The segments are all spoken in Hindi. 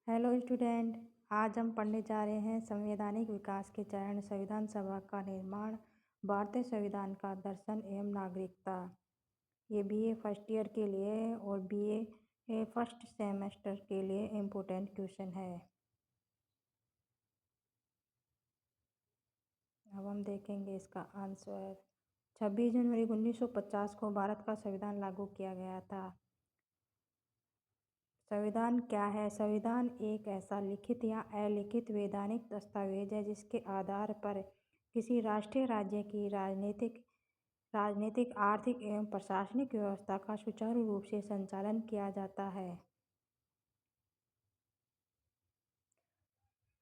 Hello student. आज हम पढ़ने जा रहे हैं संवैधानिक विकास के चरण, संविधान सभा का निर्माण, भारतीय संविधान का दर्शन एवं नागरिकता। ये बीए फर्स्ट ईयर के लिए और बीए फर्स्ट सेमेस्टर के लिए इम्पोर्टेंट क्वेश्चन है। अब हम देखेंगे इसका आंसर। 26 जनवरी 1950 को भारत का संविधान लागू किया गया था। संविधान क्या है? संविधान एक ऐसा लिखित या अलिखित वैधानिक दस्तावेज है जिसके आधार पर किसी राष्ट्रीय राज्य की राजनीतिक, आर्थिक एवं प्रशासनिक व्यवस्था का सुचारू रूप से संचालन किया जाता है।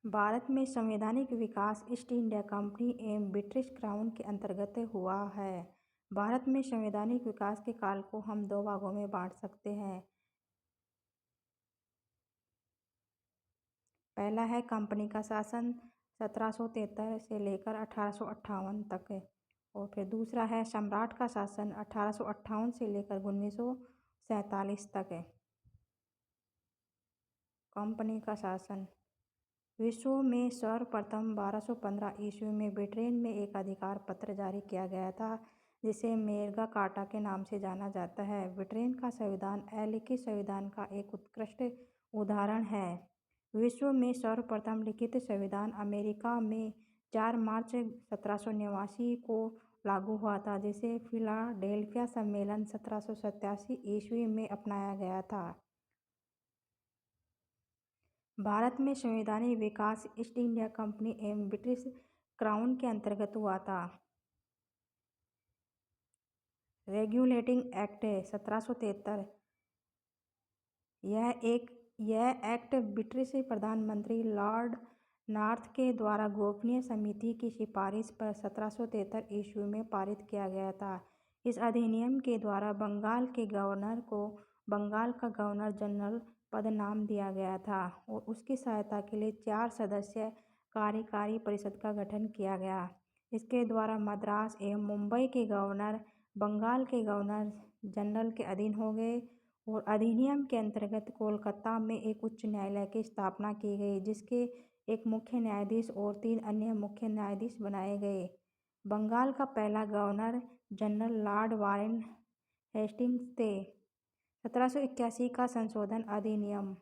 भारत में संवैधानिक विकास ईस्ट इंडिया कंपनी एवं ब्रिटिश क्राउन के अंतर्गत हुआ है। भारत में संवैधानिक विकास के काल को हम दो भागों में बांट सकते हैं। पहला है कंपनी का शासन 1773 से लेकर 1858 तक, और फिर दूसरा है सम्राट का शासन 1858 से लेकर 1947 तक। कंपनी का शासन विश्व में सर्वप्रथम 1215 ईस्वी में ब्रिटेन में एक अधिकार पत्र जारी किया गया था जिसे मैग्ना कार्टा के नाम से जाना जाता है। ब्रिटेन का संविधान अलिखित संविधान का एक उत्कृष्ट उदाहरण है। विश्व में सर्वप्रथम लिखित संविधान अमेरिका में 4 मार्च 1789 को लागू हुआ था, जिसे फिलाडेल्फिया सम्मेलन 1787 ईस्वी में अपनाया गया था। भारत में संवैधानिक विकास ईस्ट इंडिया कंपनी एवं ब्रिटिश क्राउन के अंतर्गत हुआ था। रेगुलेटिंग एक्ट 1773 यह एक्ट ब्रिटिश प्रधानमंत्री लॉर्ड नॉर्थ के द्वारा गोपनीय समिति की सिफारिश पर 1773 ईस्वी में पारित किया गया था। इस अधिनियम के द्वारा बंगाल के गवर्नर को बंगाल का गवर्नर जनरल पद नाम दिया गया था और उसकी सहायता के लिए 4 सदस्य कार्यकारी परिषद का गठन किया गया। इसके द्वारा मद्रास एवं मुंबई के गवर्नर बंगाल के गवर्नर जनरल के अधीन हो गए और अधिनियम के अंतर्गत कोलकाता में एक उच्च न्यायालय की स्थापना की गई, जिसके एक मुख्य न्यायाधीश और 3 अन्य मुख्य न्यायाधीश बनाए गए। बंगाल का पहला governor general Lord Warren Hastings थे। 1781 का संशोधन अधिनियम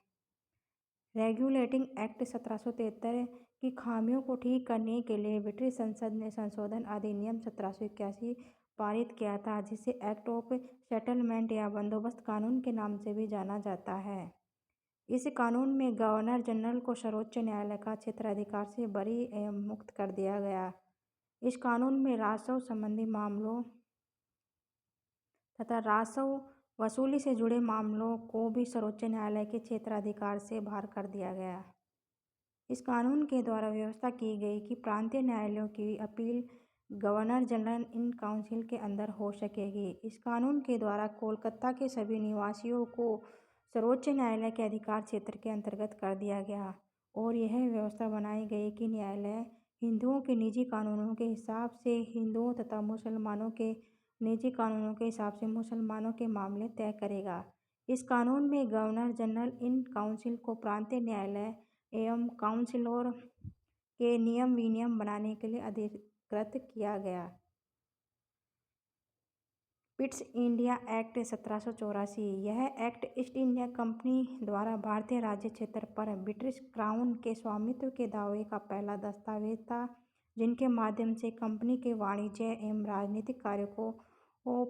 रेगुलेटिंग एक्ट 1773 की खामियों को ठीक करने के लिए ब्रिटिश संसद ने संशोधन अधिनियम 1781 पारित किया था, जिसे एक्ट ऑफ सेटलमेंट या बंदोबस्त कानून के नाम से भी जाना जाता है। इस कानून में गवर्नर जनरल को सर्वोच्च न्यायालय का क्षेत्राधिकार से बरी एवं मुक्त कर दिया गया। इस कानून में राजस्व संबंधी मामलों तथा राजस्व वसूली से जुड़े मामलों को भी सर्वोच्च न्यायालय के क्षेत्राधिकार से बाहर कर दिया गया। इस कानून के द्वारा व्यवस्था की गई कि प्रांतीय न्यायालयों की appeal governor general in council के अंदर हो सकेगी। इस कानून के द्वारा कोलकाता के सभी निवासियों को सर्वोच्च न्यायालय के अधिकार क्षेत्र के अंतर्गत कर दिया गया और यह व्यवस्था बनाई गई कि न्यायालय हिंदुओं के निजी कानूनों के हिसाब से हिंदुओं तथा मुसलमानों के निजी कानूनों के हिसाब से मुसलमानों के मामले तय करेगा। इस कानून में गवर्नर जनरल इन काउंसिल को प्रांतीय न्यायालय एवं काउंसिलों के नियम विनियम बनाने के लिए अधिकृत किया गया। पिट्स इंडिया एक्ट 1784 यह एक्ट ईस्ट इंडिया कंपनी द्वारा भारतीय राज्य क्षेत्र पर ब्रिटिश क्राउन के स्वामित्व के दावे का पहला दस्तावेज था, जिनके माध्यम से कंपनी के वाणिज्य एवं राजनीतिक कार्यों को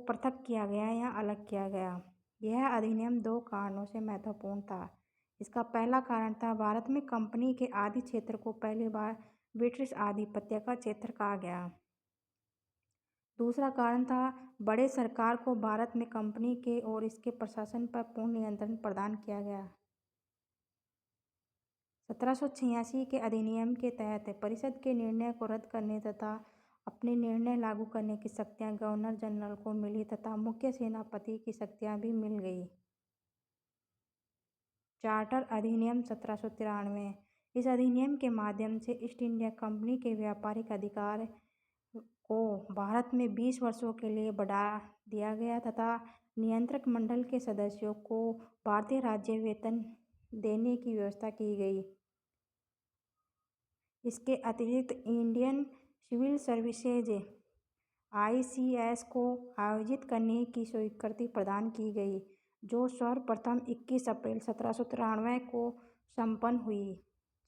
पृथक किया गया या अलग किया गया। यह अधिनियम 2 कारणों से महत्वपूर्ण था। इसका पहला कारण था भारत में कंपनी के आदि क्षेत्र को पहली बार ब्रिटिश आधिपत्य का क्षेत्र कहा गया। दूसरा कारण था बड़े सरकार को भारत में कंपनी के और इसके प्रशासन पर पूर्ण नियंत्रण प्रदान किया गया। 1786 के अधिनियम के तहत परिषद के निर्णय को रद्द करने तथा अपने निर्णय लागू करने की शक्तियां गवर्नर जनरल को मिली तथा मुख्य सेनापति की शक्तियां भी मिल गई। चार्टर अधिनियम 1793 इस अधिनियम के माध्यम से ईस्ट इंडिया कंपनी के व्यापारिक अधिकार को भारत में 20 वर्षों के लिए बढ़ा दिया गया तथा नियंत्रक मंडल के सदस्यों को भारतीय राज्य वेतन देने की व्यवस्था की गई। इसके अतिरिक्त इंडियन सिविल सर्विसेज (ICS) को आयोजित करने की स्वीकृति प्रदान की गई, जो सर्वप्रथम 21 अप्रैल 1793 को संपन्न हुई।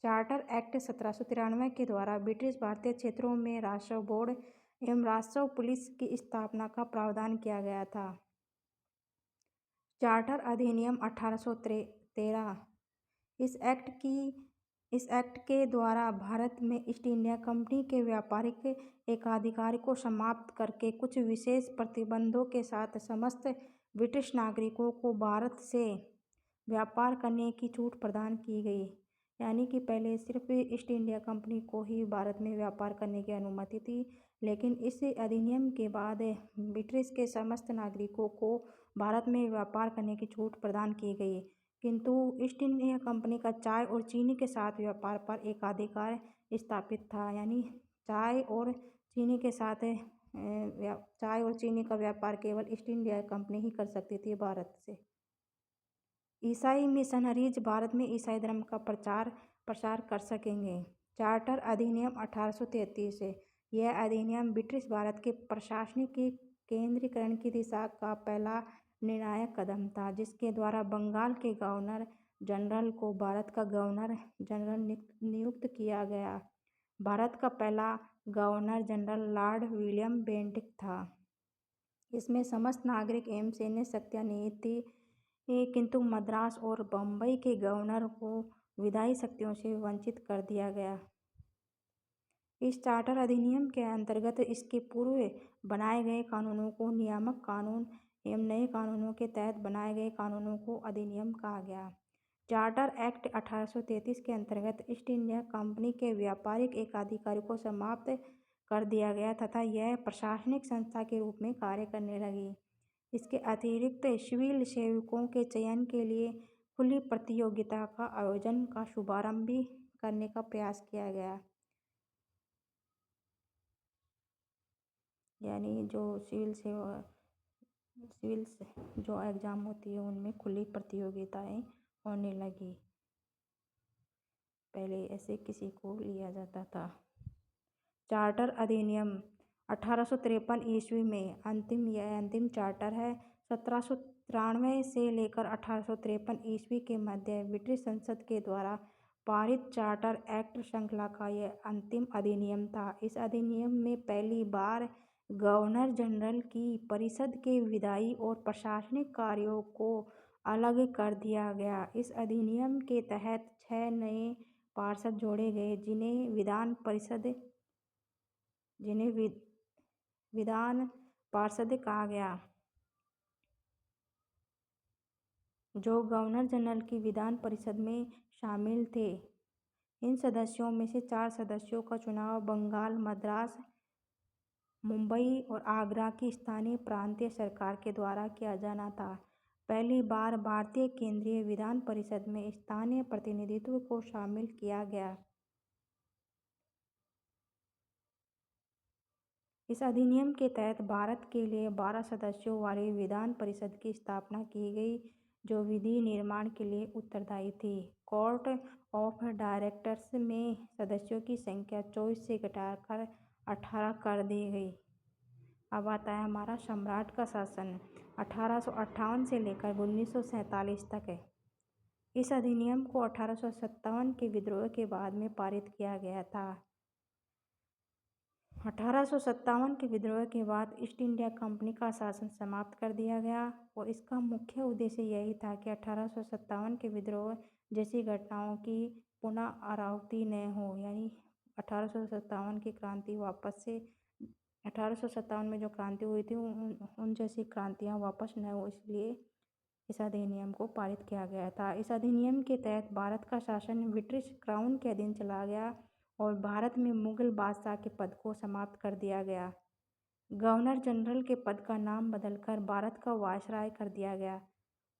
चार्टर एक्ट 1793 के द्वारा ब्रिटिश भारतीय क्षेत्रों में राजस्व बोर्ड एवं राजस्व पुलिस की स्थापना का प्रावधान किया गया था। चार्टर अधिनियम 1813। इस एक्ट के द्वारा भारत में ईस्ट इंडिया कंपनी के व्यापारिक एकाधिकार को समाप्त करके कुछ विशेष प्रतिबंधों के साथ समस्त ब्रिटिश नागरिकों को भारत से व्यापार करने की छूट प्रदान की गई। यानी कि पहले सिर्फ ईस्ट इंडिया कंपनी को ही भारत में व्यापार करने की अनुमति थी, लेकिन इस अधिनियम के बाद ब्रिटिश के समस्त नागरिकों को भारत में व्यापार करने की छूट प्रदान की गई। किंतु ईस्ट इंडिया कंपनी का चाय और चीनी के साथ व्यापार पर एकाधिकार स्थापित था। यानी चाय और चीनी का व्यापार केवल ईस्ट इंडिया कंपनी ही कर सकती थी भारत से। ईसाई मिशनरीज भारत में ईसाई धर्म का प्रसार कर सकेंगे। चार्टर अधिनियम 1833 से यह अधिनियम ब्रिटिश भारत के प्रशासनिक केंद्रीकरण की दिशा का पहला निर्णायक कदम था, जिसके द्वारा बंगाल के गवर्नर जनरल को भारत का गवर्नर जनरल नियुक्त किया गया। भारत का पहला governor general Lord William Bentinck था। इसमें समस्त नागरिक एवं सैन्य शक्तियाँ निहित थी, किंतु मद्रास और बम्बई के गवर्नर को विधायी शक्तियों से वंचित कर दिया गया। इस चार्टर अधिनियम के अंतर्गत इसके पूर्व बनाए गए कानूनों को नियामक कानून एवं नए कानूनों के तहत बनाए गए कानूनों को अधिनियम कहा गया। चार्टर एक्ट 1833 के अंतर्गत ईस्ट इंडिया कंपनी के व्यापारिक एकाधिकार को समाप्त कर दिया गया तथा यह प्रशासनिक संस्था के रूप में कार्य करने लगी। इसके अतिरिक्त सिविल सेवकों के चयन के लिए खुली प्रतियोगिता का आयोजन का शुभारंभ भी करने का प्रयास किया गया। यानी जो सिविल जो एग्ज़ाम होती है उनमें खुली प्रतियोगिताएं होने लगी। पहले ऐसे किसी को लिया जाता था। चार्टर अधिनियम 1853 ईस्वी में यह अंतिम चार्टर है। 1793 से लेकर 1853 ईस्वी के मध्य ब्रिटिश संसद के द्वारा पारित चार्टर एक्ट श्रृंखला का यह अंतिम अधिनियम था। इस अधिनियम में पहली बार गवर्नर जनरल की परिषद के विधायी और प्रशासनिक कार्यों को अलग कर दिया गया। इस अधिनियम के तहत 6 नए पार्षद जोड़े गए, जिन्हें विधान पार्षद कहा गया, जो गवर्नर जनरल की विधान परिषद में शामिल थे। इन सदस्यों में से 4 सदस्यों का चुनाव बंगाल, मद्रास, मुंबई और आगरा की स्थानीय प्रांतीय सरकार के द्वारा किया जाना था। पहली बार भारतीय केंद्रीय विधान परिषद में स्थानीय प्रतिनिधित्व को शामिल किया गया। इस अधिनियम के तहत भारत के लिए 12 सदस्यों वाली विधान परिषद की स्थापना की गई, जो विधि निर्माण के लिए उत्तरदायी थी। कोर्ट ऑफ डायरेक्टर्स में सदस्यों की संख्या 24 से घटाकर 18 कर दी गई। अब आता है हमारा सम्राट का शासन 1858 से लेकर 1947 तक है। इस अधिनियम को 1857 के विद्रोह के बाद में पारित किया गया था। 1857 के विद्रोह के बाद ईस्ट इंडिया कंपनी का शासन समाप्त कर दिया गया और इसका मुख्य उद्देश्य यही था कि 1857 के विद्रोह जैसी घटनाओं की पुनः आवृत्ति न हो। यानी 1857 की क्रांति वापस से 1857 में जो क्रांति हुई थी उन जैसी क्रांतियाँ वापस न हो, इसलिए इस अधिनियम को पारित किया गया था। इस अधिनियम के तहत भारत का शासन ब्रिटिश क्राउन के अधीन चला गया और भारत में मुगल बादशाह के पद को समाप्त कर दिया गया। गवर्नर जनरल के पद का नाम बदलकर भारत का वायसराय कर दिया गया,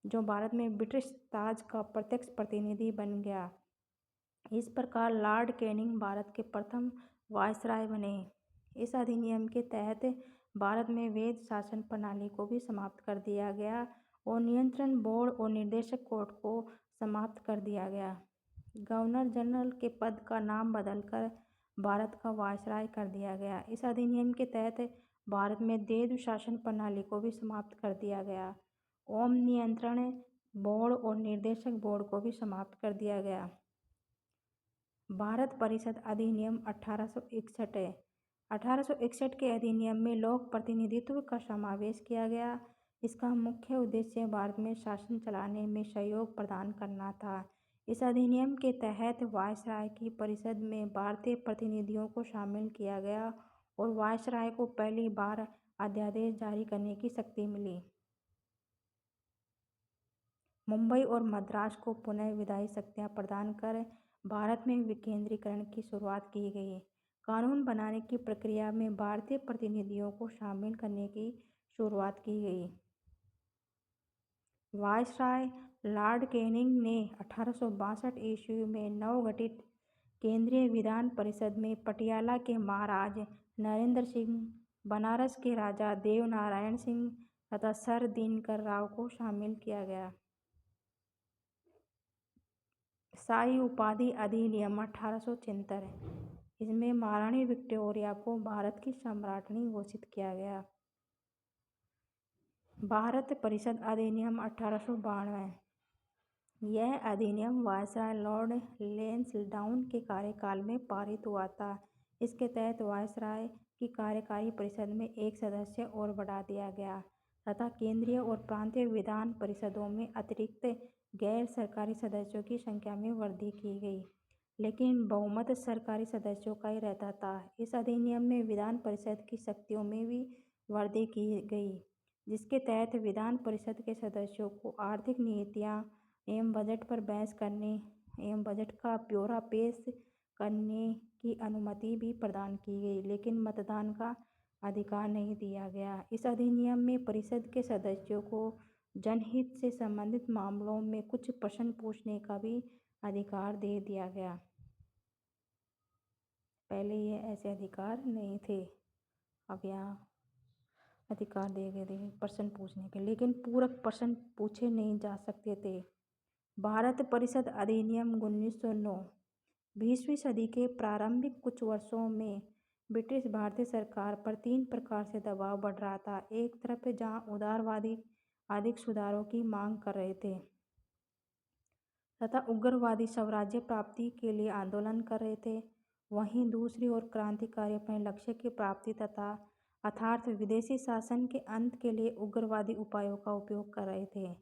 जो भारत में ब्रिटिश ताज का प्रत्यक्ष प्रतिनिधि बन गया। इस प्रकार लॉर्ड कैनिंग भारत के प्रथम वायसराय बने। इस अधिनियम के तहत भारत में वैध शासन प्रणाली को भी समाप्त कर दिया गया और नियंत्रण बोर्ड और निर्देशक कोर्ट को समाप्त कर दिया गया। गवर्नर जनरल के पद का नाम बदलकर भारत का वायसराय कर दिया गया। इस अधिनियम के तहत भारत में द्वैध शासन प्रणाली को भी समाप्त कर दिया गया। ओम नियंत्रण बोर्ड और निर्देशक बोर्ड को भी समाप्त कर दिया गया। भारत परिषद अधिनियम 1861 है। 1861 के अधिनियम में लोक प्रतिनिधित्व का समावेश किया गया। इसका मुख्य उद्देश्य भारत में शासन चलाने में सहयोग प्रदान करना था। इस अधिनियम के तहत वायसराय की परिषद में भारतीय प्रतिनिधियों को शामिल किया गया और वायसराय को पहली बार अध्यादेश जारी करने की शक्ति मिली। मुंबई और मद्रास को पुनः विधायी शक्तियाँ प्रदान कर भारत में विकेंद्रीकरण की शुरुआत की गई। कानून बनाने की प्रक्रिया में भारतीय प्रतिनिधियों को शामिल करने की शुरुआत की गई। वायसराय लॉर्ड कैनिंग ने 1862 ईस्वी में नवगठित केंद्रीय विधान परिषद में पटियाला के महाराज नरेंद्र सिंह, बनारस के राजा देवनारायण सिंह तथा सर दिनकर राव को शामिल किया गया। शाही उपाधि अधिनियम 1876 है। इसमें महारानी विक्टोरिया को भारत की सम्राटनी घोषित किया गया। भारत परिषद अधिनियम 1892। यह अधिनियम वायसराय लॉर्ड लैंसडाउन के कार्यकाल में पारित हुआ था। इसके तहत वायसराय की कार्यकारी परिषद में एक सदस्य और बढ़ा दिया गया तथा केंद्रीय और प्रांतीय विधान परिषदों में अतिरिक्त गैर सरकारी सदस्यों की संख्या में वृद्धि की गई, लेकिन बहुमत सरकारी सदस्यों का ही रहता था। इस अधिनियम में विधान परिषद की शक्तियों में भी वृद्धि की गई, जिसके तहत विधान परिषद के सदस्यों को आर्थिक नीतियाँ एवं बजट पर बहस करने एवं बजट का ब्यौरा पेश करने की अनुमति भी प्रदान की गई, लेकिन मतदान का अधिकार नहीं दिया गया। इस अधिनियम में परिषद के सदस्यों को जनहित से संबंधित मामलों में कुछ प्रश्न पूछने का भी अधिकार दे दिया गया। पहले ये ऐसे अधिकार नहीं थे, अब यहाँ अधिकार दे गए थे प्रश्न पूछने के, लेकिन पूरक प्रश्न पूछे नहीं जा सकते थे। भारत परिषद अधिनियम 1909। 20वीं सदी के प्रारंभिक कुछ वर्षों में ब्रिटिश भारतीय सरकार पर तीन प्रकार से दबाव बढ़ रहा था। एक तरफ जहां उदारवादी अधिक सुधारों की मांग कर रहे थे तथा उग्रवादी स्वराज्य प्राप्ति के लिए आंदोलन कर रहे थे, वहीं दूसरी ओर क्रांतिकारी अपने लक्ष्य की प्राप्ति तथा अर्थात विदेशी शासन के अंत के लिए उग्रवादी उपायों का उपयोग कर रहे थे।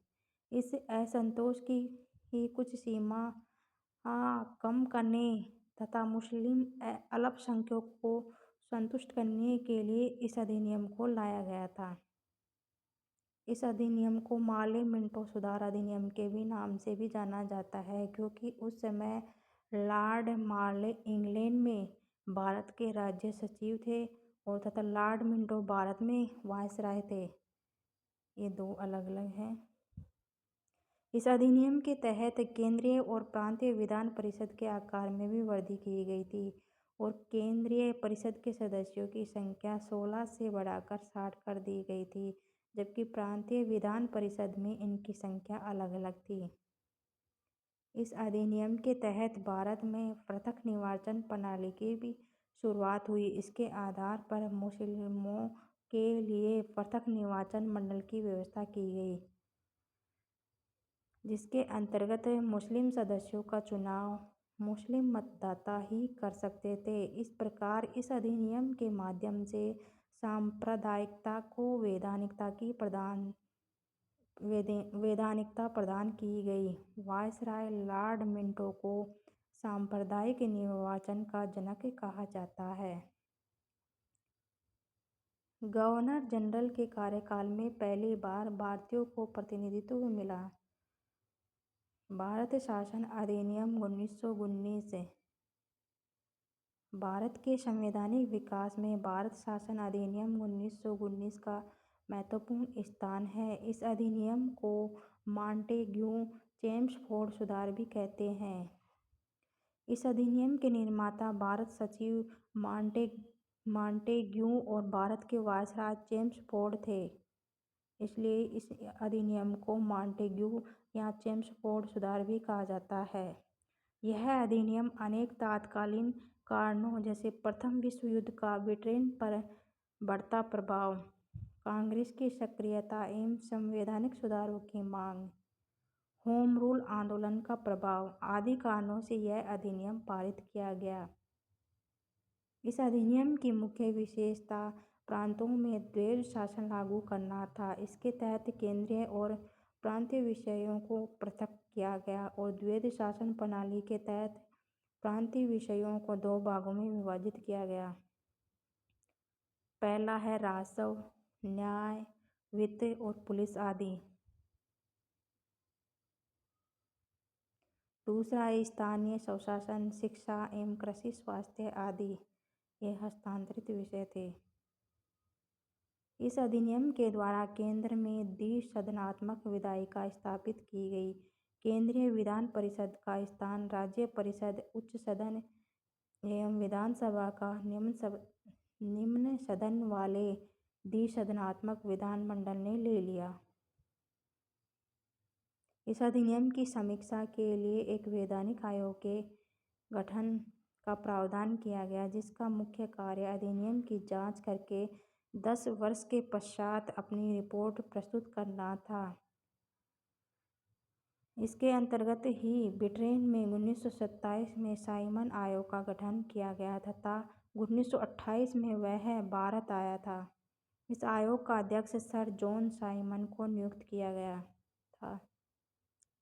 इस असंतोष की कुछ सीमा कम करने तथा मुस्लिम अल्पसंख्यकों को संतुष्ट करने के लिए इस अधिनियम को लाया गया था। इस अधिनियम को मार्ले मिंटो सुधार अधिनियम के भी नाम से भी जाना जाता है, क्योंकि उस समय लॉर्ड मार्ले इंग्लैंड में भारत के राज्य सचिव थे और तथा लॉर्ड मिंटो भारत में वायसराय थे। ये दो अलग अलग हैं। इस अधिनियम के तहत केंद्रीय और प्रांतीय विधान परिषद के आकार में भी वृद्धि की गई थी और केंद्रीय परिषद के सदस्यों की संख्या 16 से बढ़ाकर 60 कर दी गई थी, जबकि प्रांतीय विधान परिषद में इनकी संख्या अलग अलग थी। इस अधिनियम के तहत भारत में पृथक निर्वाचन प्रणाली की भी शुरुआत हुई। इसके आधार पर मुस्लिमों के लिए पृथक निर्वाचन मंडल की व्यवस्था की गई, जिसके अंतर्गत मुस्लिम सदस्यों का चुनाव मुस्लिम मतदाता ही कर सकते थे। इस प्रकार इस अधिनियम के माध्यम से सांप्रदायिकता को वैधानिकता प्रदान की गई। वायसराय लॉर्ड मिंटो को सांप्रदायिक निर्वाचन का जनक कहा जाता है। गवर्नर जनरल के कार्यकाल में पहली बार भारतीयों को प्रतिनिधित्व मिला। भारत शासन अधिनियम 1919। भारत के संवैधानिक विकास में भारत शासन अधिनियम 1919 का महत्वपूर्ण स्थान है। इस अधिनियम को मॉन्टेग्यू-चेम्सफोर्ड सुधार भी कहते हैं। इस अधिनियम के निर्माता भारत सचिव मॉन्टेग्यू और भारत के वायसराय चेम्सफोर्ड थे, इसलिए इस अधिनियम को मॉन्टेग्यू या चेम्सफोर्ड सुधार भी कहा जाता है। यह अधिनियम अनेक तात्कालिक कारणों जैसे प्रथम विश्व युद्ध का ब्रिटेन पर बढ़ता प्रभाव, कांग्रेस की सक्रियता एवं संवैधानिक सुधारों की मांग, होम रूल आंदोलन का प्रभाव आदि कारणों से यह अधिनियम पारित किया गया। इस अधिनियम की मुख्य विशेषता प्रांतों में द्वैध शासन लागू करना था। इसके तहत केंद्रीय और प्रांतीय विषयों को पृथक किया गया और द्वैध शासन प्रणाली के तहत प्रांतीय विषयों को दो भागों में विभाजित किया गया। पहला है राजस्व, न्याय, वित्त और पुलिस आदि। दूसरा है स्थानीय स्वशासन, शिक्षा एवं कृषि, स्वास्थ्य आदि। ये हस्तांतरित विषय थे। इस अधिनियम के द्वारा केंद्र में द्विसदनात्मक विधायिका स्थापित की गई। केंद्रीय विधान परिषद का स्थान राज्य परिषद, उच्च सदन एवं विधानसभा का निम्न सदन वाले द्विसदनात्मक विधानमंडल ने ले लिया। इस अधिनियम की समीक्षा के लिए एक वैधानिक आयोग के गठन का प्रावधान किया गया, जिसका मुख्य कार्य अधिनियम की जांच करके 10 वर्ष के पश्चात अपनी रिपोर्ट प्रस्तुत करना था। इसके अंतर्गत ही ब्रिटेन में 1927 में साइमन आयोग का गठन किया गया तथा 1928 में वह भारत आया था। इस आयोग का अध्यक्ष सर जॉन साइमन को नियुक्त किया गया था।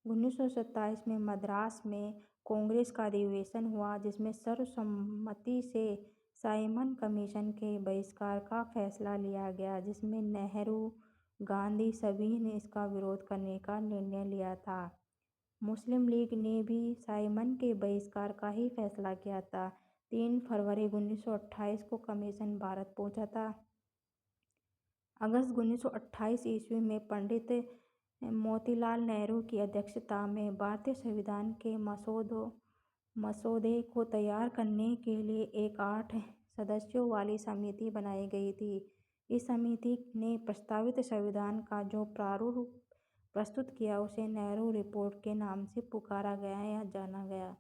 1927 में मद्रास में कांग्रेस का अधिवेशन हुआ, जिसमें सर्वसम्मति से साइमन कमीशन के बहिष्कार का फैसला लिया गया, जिसमें नेहरू, गांधी सभी ने इसका विरोध करने का निर्णय लिया था। मुस्लिम लीग ने भी साइमन के बहिष्कार का ही फैसला किया था। 3 फरवरी 1928 को कमीशन भारत पहुंचा था। अगस्त 1928 ईस्वी में पंडित मोतीलाल नेहरू की अध्यक्षता में भारतीय संविधान के मसौदे को तैयार करने के लिए एक 8 सदस्यों वाली समिति बनाई गई थी। इस समिति ने प्रस्तावित संविधान का जो प्रारूप प्रस्तुत किया उसे नेहरू रिपोर्ट के नाम से पुकारा गया या जाना गया।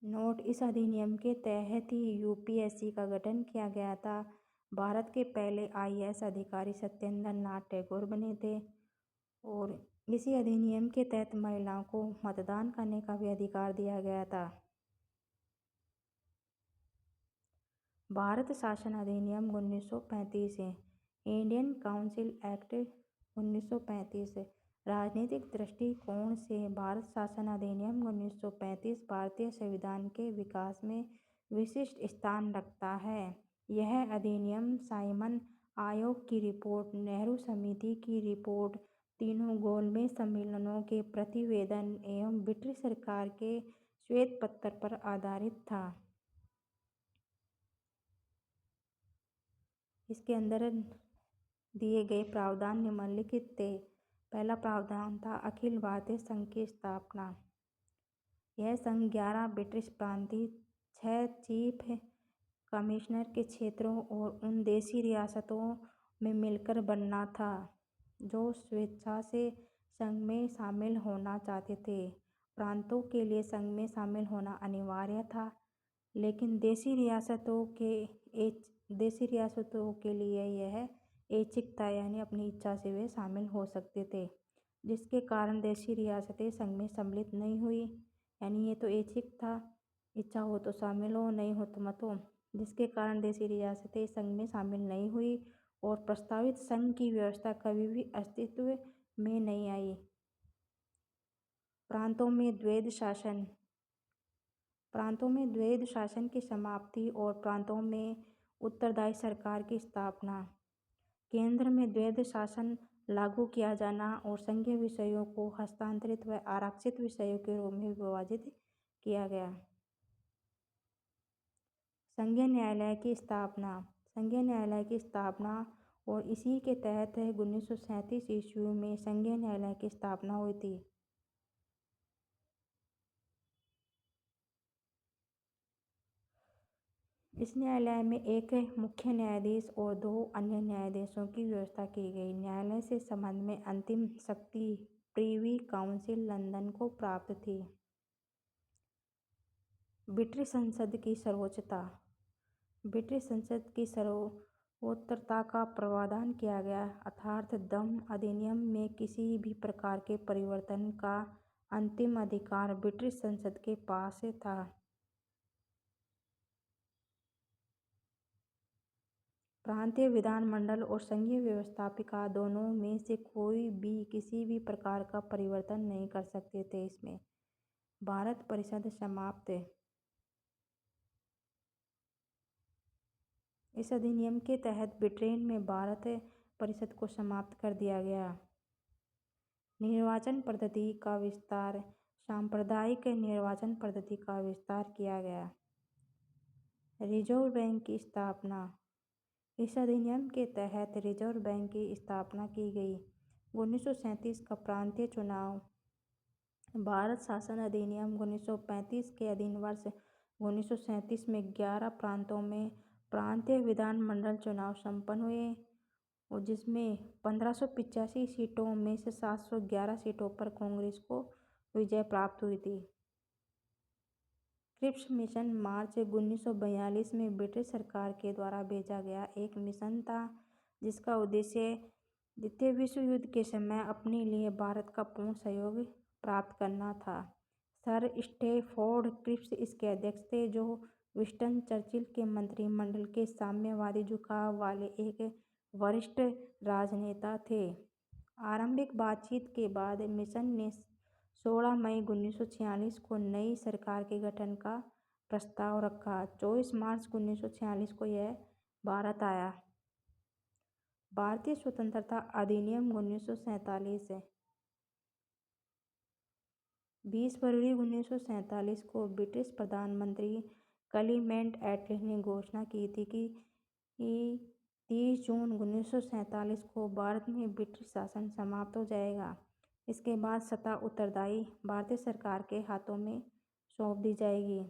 नोट: इस अधिनियम के तहत ही यूपीएससी का गठन किया गया था। भारत के पहले आईएएस अधिकारी सत्येंद्र नाथ टैगोर बने थे और इसी अधिनियम के तहत महिलाओं को मतदान करने का भी अधिकार दिया गया था। भारत शासन अधिनियम 1935 है। Indian council act 1935। राजनीतिक दृष्टिकोण से भारत शासन अधिनियम 1935 भारतीय संविधान के विकास में विशिष्ट स्थान रखता है। यह अधिनियम साइमन आयोग की रिपोर्ट, नेहरू समिति की रिपोर्ट, तीनों गोलमेज सम्मेलनों के प्रतिवेदन एवं ब्रिटिश सरकार के श्वेत पत्र पर आधारित था। इसके अंदर दिए गए प्रावधान निम्नलिखित थे। पहला प्रावधान था अखिल भारतीय संघ की स्थापना। यह संघ 11 ब्रिटिश प्रांतीय, 6 चीफ कमिश्नर के क्षेत्रों और उन देशी रियासतों में मिलकर बनना था जो स्वेच्छा से संघ में शामिल होना चाहते थे। प्रांतों के लिए संघ में शामिल होना अनिवार्य था, लेकिन देशी रियासतों के लिए यह ऐच्छिक था, यानी अपनी इच्छा से वे शामिल हो सकते थे, जिसके कारण देशी रियासतें संघ में सम्मिलित नहीं हुई। यानी ये तो ऐच्छिक था, इच्छा हो तो शामिल हो, नहीं हो तो मत हो, जिसके कारण देशी रियासतें संघ में शामिल नहीं हुई और प्रस्तावित संघ की व्यवस्था कभी भी अस्तित्व में नहीं आई। प्रांतों में द्वैध शासन की समाप्ति और प्रांतों में उत्तरदायी सरकार की स्थापना। केंद्र में द्वैध शासन लागू किया जाना और संघीय विषयों को हस्तांतरित व आरक्षित विषयों के रूप में विभाजित किया गया। संघीय न्यायालय की स्थापना और इसी के तहत 1937 ईस्वी में संघीय न्यायालय की स्थापना हुई थी। इस न्यायालय में एक मुख्य न्यायाधीश और 2 अन्य न्यायाधीशों की व्यवस्था की गई। न्यायालय से संबंध में अंतिम शक्ति प्रीवी काउंसिल लंदन को प्राप्त थी। ब्रिटिश संसद की सर्वोच्चता। ब्रिटिश संसद की सर्वोच्चता का प्रावधान किया गया, अर्थात दम अधिनियम में किसी भी प्रकार के परिवर्तन का अंतिम अधिकार ब्रिटिश संसद के पास था। प्रांतीय विधानमंडल और संघीय व्यवस्थापिका दोनों में से कोई भी किसी भी प्रकार का परिवर्तन नहीं कर सकते थे। इसमें भारत परिषद समाप्त। इस अधिनियम के तहत ब्रिटेन में भारत परिषद को समाप्त कर दिया गया। निर्वाचन पद्धति का विस्तार। सांप्रदायिक निर्वाचन पद्धति का विस्तार किया गया। रिजर्व बैंक की स्थापना। इस अधिनियम के तहत रिजर्व बैंक की स्थापना की गई। 1937 का प्रांतीय चुनाव। भारत शासन अधिनियम 1935 के अधीन वर्ष 1937 में 11 प्रांतों में प्रांतीय विधानमंडल चुनाव संपन्न हुए, और जिसमें 1585 सीटों में से 711 सीटों पर कांग्रेस को विजय प्राप्त हुई थी। क्रिप्स मिशन मार्च 1942 में ब्रिटिश सरकार के द्वारा भेजा गया एक मिशन था, जिसका उद्देश्य द्वितीय विश्व युद्ध के समय अपने लिए भारत का पूर्ण सहयोग प्राप्त करना था। सर स्टैफोर्ड क्रिप्स इसके अध्यक्ष थे, जो विंस्टन चर्चिल के मंत्रिमंडल के साम्यवादी झुकाव वाले एक वरिष्ठ राजनेता थे। आरंभिक बातचीत के बाद मिशन ने 16 मई 1946 को नई सरकार के गठन का प्रस्ताव रखा। 24 मार्च 1946 को यह भारत आया। भारतीय स्वतंत्रता अधिनियम 1947। 20 फरवरी 1947 को ब्रिटिश प्रधानमंत्री क्लीमेंट एटली ने घोषणा की थी कि 30 जून 1947 को भारत में ब्रिटिश शासन समाप्त हो जाएगा। इसके बाद सत्ता उत्तरदायी भारतीय सरकार के हाथों में सौंप दी जाएगी।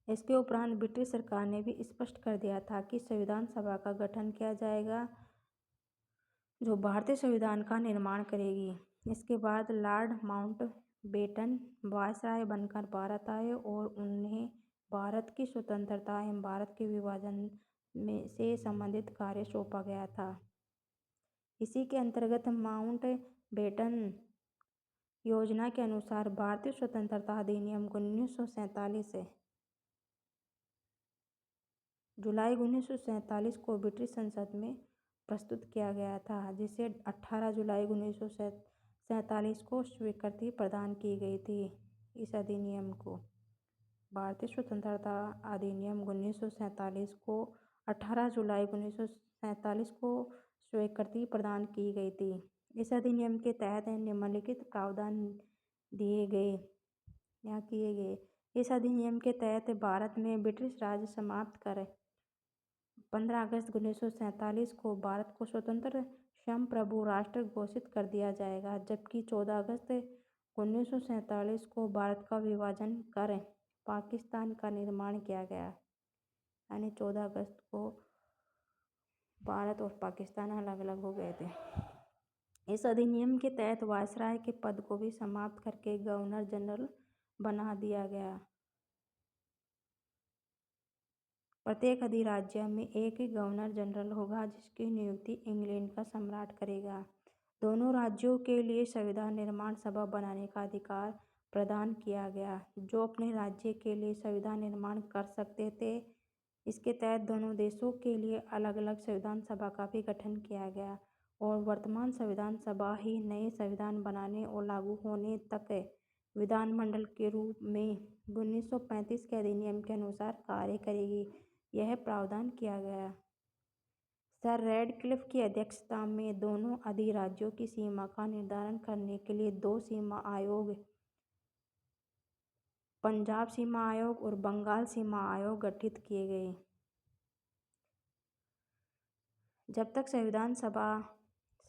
इसके उपरांत ब्रिटिश सरकार ने भी स्पष्ट कर दिया था कि संविधान सभा का गठन किया जाएगा, जो भारतीय संविधान का निर्माण करेगी। इसके बाद लॉर्ड माउंटबेटन वायसराय बनकर भारत आए और उन्हें भारत की स्वतंत्रता एवं भारत के विभाजन से संबंधित कार्य सौंपा गया था। इसी के अंतर्गत माउंटबेटन योजना के अनुसार भारतीय स्वतंत्रता अधिनियम 1947 जुलाई 1947 को ब्रिटिश संसद में प्रस्तुत किया गया था, जिसे 18 जुलाई 1947 को स्वीकृति प्रदान की गई थी। इस अधिनियम को भारतीय स्वतंत्रता अधिनियम 1947 को 18 जुलाई 1947 को स्वीकृति प्रदान की गई थी। इस अधिनियम के तहत निम्नलिखित प्रावधान किए गए। इस अधिनियम के तहत भारत में ब्रिटिश राज समाप्त कर 15 अगस्त 1947 को भारत को स्वतंत्र संप्रभु राष्ट्र घोषित कर दिया जाएगा, जबकि 14 अगस्त 1947 को भारत का विभाजन कर पाकिस्तान का निर्माण किया गया। यानी 14 अगस्त को भारत और पाकिस्तान अलग अलग हो गए थे। इस अधिनियम के तहत वायसराय के पद को भी समाप्त करके गवर्नर जनरल बना दिया गया। प्रत्येक अधिराज्य में एक ही गवर्नर जनरल होगा, जिसकी नियुक्ति इंग्लैंड का सम्राट करेगा। दोनों राज्यों के लिए संविधान निर्माण सभा बनाने का अधिकार प्रदान किया गया, जो अपने राज्य के लिए संविधान निर्माण कर सकते थे। इसके तहत दोनों देशों के लिए अलग अलग संविधान सभा का भी गठन किया गया, और वर्तमान संविधान सभा ही नए संविधान बनाने और लागू होने तक विधानमंडल के रूप में 1935 के अधिनियम के अनुसार कार्य करेगी। यह प्रावधान किया गया। सर रैडक्लिफ की अध्यक्षता में दोनों अधिराज्यों की सीमा का निर्धारण करने के लिए 2 सीमा आयोग, पंजाब सीमा आयोग और बंगाल सीमा आयोग गठित किए गए। जब तक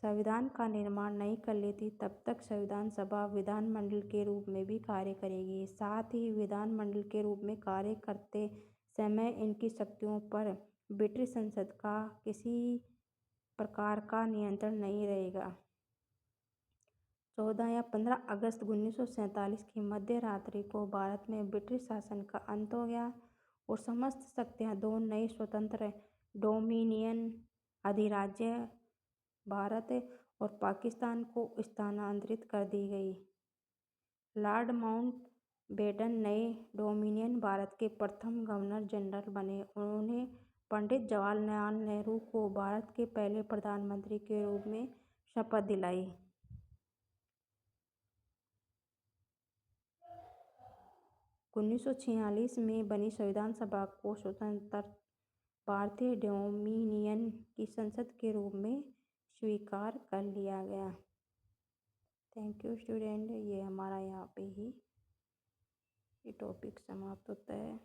संविधान का निर्माण नहीं कर लेती, तब तक संविधान सभा विधानमंडल के रूप में भी कार्य करेगी। साथ ही विधानमंडल के रूप में कार्य करते समय इनकी शक्तियों पर ब्रिटिश संसद का किसी प्रकार का नियंत्रण नहीं रहेगा। 14 या 15 अगस्त 1947 की मध्य रात्रि को भारत में ब्रिटिश शासन का अंत हो गया और समस्त शक्तियाँ दो नए स्वतंत्र डोमिनियन अधिराज्य भारत और पाकिस्तान को स्थानांतरित कर दी गई। लॉर्ड माउंटबेटन नए डोमिनियन भारत के प्रथम गवर्नर जनरल बने। उन्होंने पंडित जवाहरलाल नेहरू को भारत के पहले प्रधानमंत्री के रूप में शपथ दिलाई। 1946 में बनी संविधान सभा को स्वतंत्र भारतीय डोमिनियन की संसद के रूप में स्वीकार कर लिया गया। Thank you student. ये हमारा यहाँ पे ही ये टॉपिक समाप्त होता है।